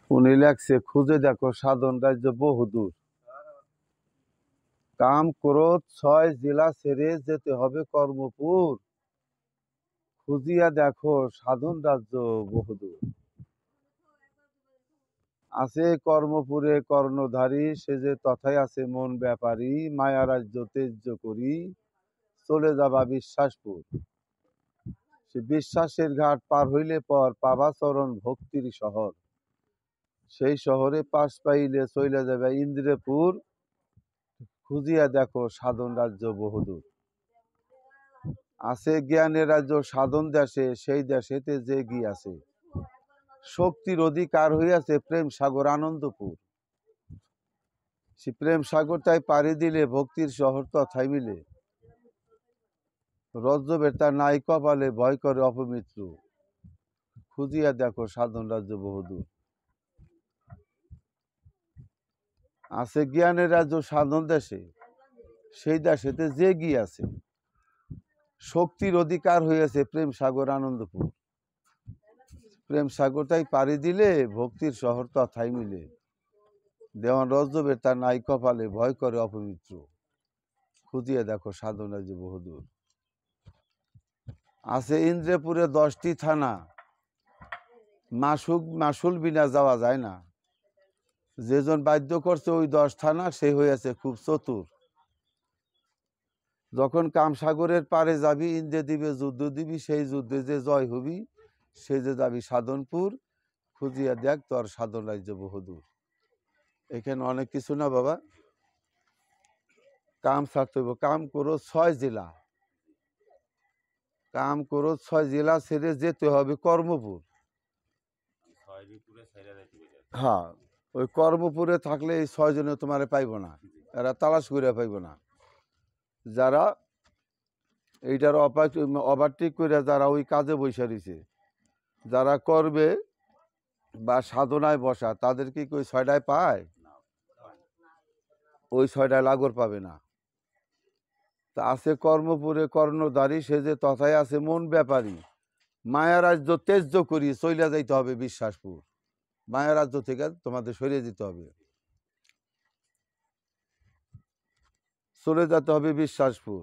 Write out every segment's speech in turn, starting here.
উনি লেখছে, খুঁজে দেখো সাধন রাজ্য বহুদূর, কাম ক্রোধ 6 জেলা ছেড়ে যেতে হবে কর্মপুর, খুঁজিয়া দেখো সাধন রাজ্য বহুদূর। আছে কর্মপুরে কর্ণধারী, সে যে তথায় আছে মন ব্যাপারী, মায়া রাজ্য তেজ্য করি চলে যাবা বিশ্বাসপুর। সে বিশ্বাসের ঘাট পার হইলে পর পাবা চরণ ভক্তির শহর, সেই শহরে পাশ পাইলে চলে যাবে ইন্দ্রপুর, খুঁজিয়া দেখো সাধন রাজ্য বহুদূর। আছে জ্ঞানের রাজ্য সাধন দেশে, সেই দেশেতে যে গিয়াছে শক্তির অধিকার হইয়াছে প্রেম সাগর আনন্দপুর। সে প্রেম সাগর তাই পাড়ি দিলে ভক্তির শহর তথায় মিলে, রজ্জবের তার নাই কপালে ভয় করে অপমিত্র, খুঁজিয়া দেখো সাধন রাজ্য বহুদূর। আছে জ্ঞানের রাজ্য সাধন দেশে, সেই দেশেতে যে গিয়াছে শক্তির অধিকার হইয়াছে প্রেম সাগর আনন্দপুর। প্রেম সাগর তাই পাড়ি দিলে ভক্তির শহর তথায় মিলে, দেওয়ান রজ্জবের তার নাই কপালে ভয় করে অপবিত্র, খুঁজিয়া দেখো সাধন রাজ্য বহুদূর। আছে ইন্দ্রপুরে 10টি থানা, মাসুল বিনা যাওয়া যায় না, যেজন বাধ্য করছে ওই 10 থানা সে হইয়াছে খুব চতুর। যখন কামসাগরের পারে যাবি ইন্দ্রে দিবে যুদ্ধ দিবি, সেই যুদ্ধে যে জয় হবি সে যে যাবি সাধনপুর, খুঁজিয়া দেখ তোর সাধন রাজ্য বহুদূর। এখানে অনেক কিছু না বাবা, কাম ছাড়তে হইব, কাম করো 6 জেলা, কাম করো 6 জেলা ছেড়ে যেতে হবে কর্মপুর। হ্যাঁ, ওই কর্মপুরে থাকলে এই 6 জনে তোমার পাইব না, এরা তালাশ করে পাইব না। যারা এইটার ওভারটেক করে যারা ওই কাজে বসে রয়েছে, যারা করবে বা সাধনায় বসা, তাদের কি ওই 6টায় পায়? ওই 6টায় লাগর পাবে না। তা আছে কর্মপুরে কর্ণধারী, সে যে তথায় আছে মন ব্যাপারী, মায়া রাজ্য তেজ্য করি চইলা যাইতে হবে বিশ্বাসপুর। মায়া রাজ্য থেকে তোমাদের সরিয়ে দিতে হবে, চলে যেতে হবে বিশ্বাসপুর।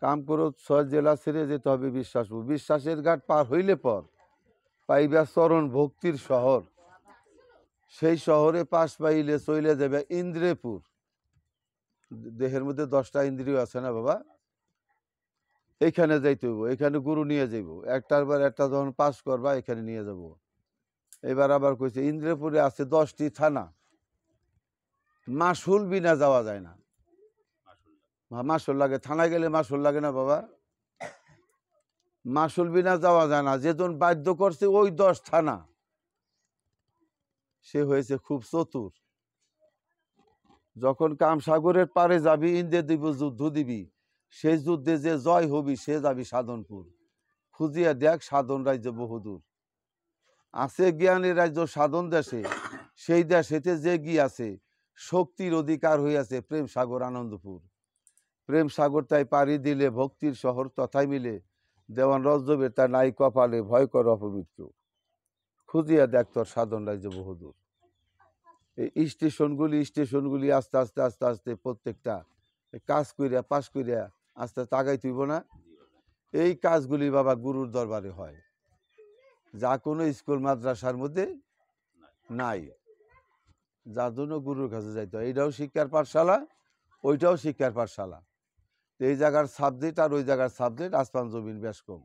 কাম করো 6 জেলা ছেড়ে যেতে হবে বিশ্বাসপুর, বিশ্বাসের ঘাট পার হইলে পর পাইবা চরণ ভক্তির শহর, সেই শহরে পাশ পাইলে চলে যাবে ইন্দ্রপুর। দেহের মধ্যে 10টা ইন্দ্রিয় আছে না বাবা, এইখানে যাইতে হইব, এখানে গুরু নিয়ে যাইব, একটার পর একটা যখন পাস করবা এখানে নিয়ে যাব। এবার আবার কইছে ইন্দ্রপুরে আছে 10টি থানা, মাসুল বিনা যাওয়া যায় না। মাসুল লাগে, থানায় গেলে মাসুল লাগে না বাবা, মাসুল বিনা যাওয়া যায় না। যেজন বাধ্য করছে ওই 10 থানা সে হয়েছে খুব চতুর। যখন কামসাগরের পারে যাবি ইন্দ্রে দিব যুদ্ধ দিবি, সেই যুদ্ধে যে জয় হবি সে যাবি সাধনপুর, খুঁজিয়া দেখ সাধন রাজ্য বহুদূর। আছে জ্ঞানের রাজ্য সাধন দেশে, সেই দেশেতে যে গিয়াছে শক্তির অধিকার হইয়াছে প্রেম সাগর আনন্দপুর। প্রেম সাগর তাই পাড়ি দিলে ভক্তির শহর তথায় মিলে, দেওয়ান রজ্জবের তার নাই কপালে ভয় কর অপবিত্র, খুঁজিয়া দেখ তোর সাধন রাজ্য বহুদূর। এই স্টেশনগুলি আস্তে আস্তে আস্তে আস্তে প্রত্যেকটা কাজ করিয়া পাশ করিয়া আস্তে আস্তে আগাই তুইব না। এই কাজগুলি বাবা গুরুর দরবারে হয়, যা কোনো স্কুল মাদ্রাসার মধ্যে নাই, যার জন্য গুরুর কাছে যাইতে হয়। এইটাও শিক্ষার পাঠশালা, ওইটাও শিক্ষার পাঠশালা। এই জায়গার সাবজেক্ট আর ওই জায়গার সাবজেক্ট আসমান জমিন বেশ কম।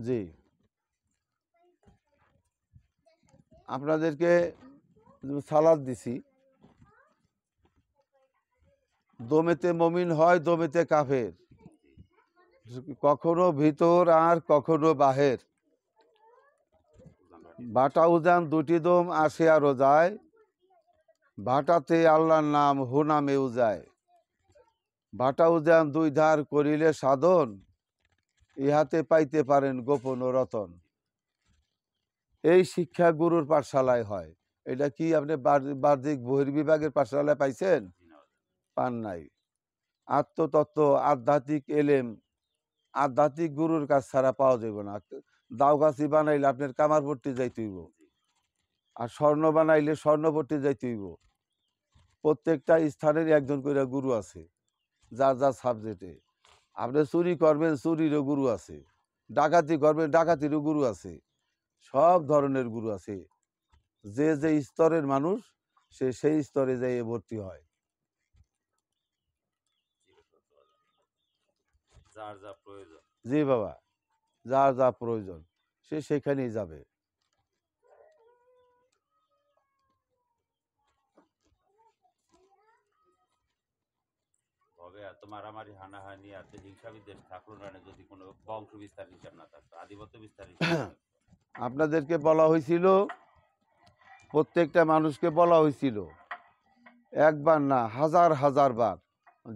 জি, আপনাদেরকে সালাদ দিছি, দমেতে মমিন হয় দমেতে কাফের, কখনো ভিতর আর কখনো বাহের, ভাটা উজান 2টি দম আসে আরো যায়, ভাটাতে আল্লাহর নাম হুনামেও যায়। ভাটা উজান 2 ধার করিলে সাধন, ইহাতে পাইতে পারেন গোপন ও রতন। এই শিক্ষা গুরুর পাঠশালায় হয়। এটা কি আপনি বাহ্যিক বহির্বিভাগের পাঠশালায় পাইছেন? পান নাই। আত্মতত্ত্ব, আধ্যাত্মিক এলেম, আধ্যাত্মিক গুরুর কাছ ছাড়া পাওয়া যাবে না। দাওগাছি বানাইলে আপনার কামারপট্টি যাইতে হইব, আর স্বর্ণ বানাইলে স্বর্ণপট্টি যাইতে হইব। প্রত্যেকটা স্থানের একজন করে গুরু আছে, যার যার সাবজেক্টে। আপনি চুরি করবেন, চুরিরও গুরু আছে। ডাকাতি করবেন, ডাকাতিরও গুরু আছে। সব ধরনের গুরু আছে। যে যে স্তরের মানুষ, সে সেই স্তরে যাইয়ে ভর্তি হয়। যার যা প্রয়োজন। জি বাবা, যার যা প্রয়োজন সে সেখানেই যাবে। তবে এত মারামারি হানাহানি এত হিংসা বিদ্বেষ থাকলো না যদি কোনো বংশ বিস্তার হিসাব না থাকতো, আধিপত্য বিস্তার হিসাব না থাকতো। আপনাদেরকে বলা হয়েছিল, প্রত্যেকটা মানুষকে বলা হয়েছিল, একবার না হাজার হাজার বার,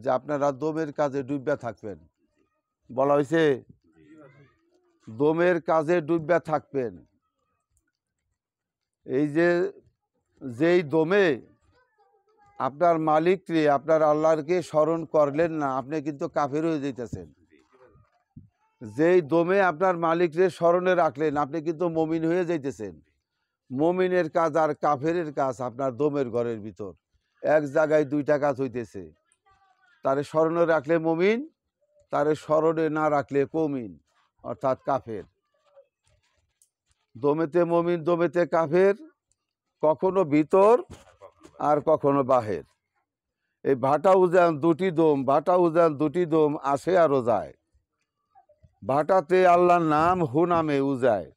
যে আপনারা দমের কাজে ডুববা থাকবেন। বলা হয়েছে দমের কাজে ডুববা থাকবেন। এই যে যেই দমে আপনার মালিককে, আপনার আল্লাহকে স্মরণ করলেন না, আপনি কিন্তু কাফের হয়ে যাইতেছেন। যেই দমে আপনার মালিককে স্মরণে রাখলেন, আপনি কিন্তু মমিন হয়ে যাইতেছেন। মমিনের কাজ আর কাফেরের কাজ আপনার দমের ঘরের ভিতর এক জায়গায় দুইটা কাজ হইতেছে। তারে স্মরণে রাখলে মমিন, তারে স্মরণে না রাখলে কমিন, অর্থাৎ কাফের। দমেতে মমিন, দমেতে কাফের, কখনো ভিতর আর কখনো বাহির। এই ভাটা উজান দুটি দম, ভাটা উজান দুটি দম আসে আরো যায়। ভাটাতে আল্লাহর নাম হুনামে উজায়।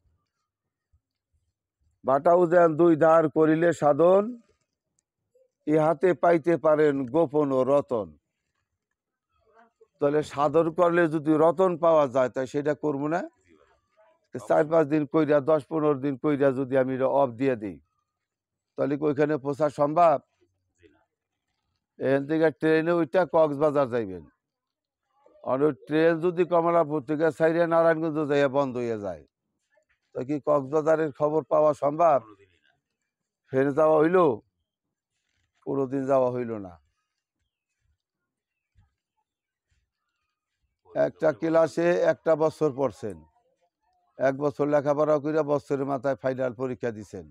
ভাটা উজান দুই ধার করিলে সাধন, ইহাতে পাইতে পারেন গোপন ও রতন। তাহলে সাধন করলে যদি রতন পাওয়া যায়, তাই সেটা করবো না? 4-5 দিন কইরা, 10-15 দিন কইরা যদি আমি অফ দিয়ে দিই, তাহলে কি ওইখানে পৌঁছা সম্ভব? এখান থেকে ট্রেনে ওইটা কক্সবাজার যাইবেন, আর ওই ট্রেন যদি কমলাপুর থেকে সাইরে নারায়ণগঞ্জ যাইয়া বন্ধ হয়ে যায়, তো কি কক্সবাজারের খবর পাওয়া সম্ভব? ফের যাওয়া হইল? পুরোদিন যাওয়া হইল না। একটা ক্লাসে 1টা বছর পড়ছেন, 1 বছর লেখাপড়া করে বছরের মাথায় ফাইনাল পরীক্ষা দিচ্ছেন।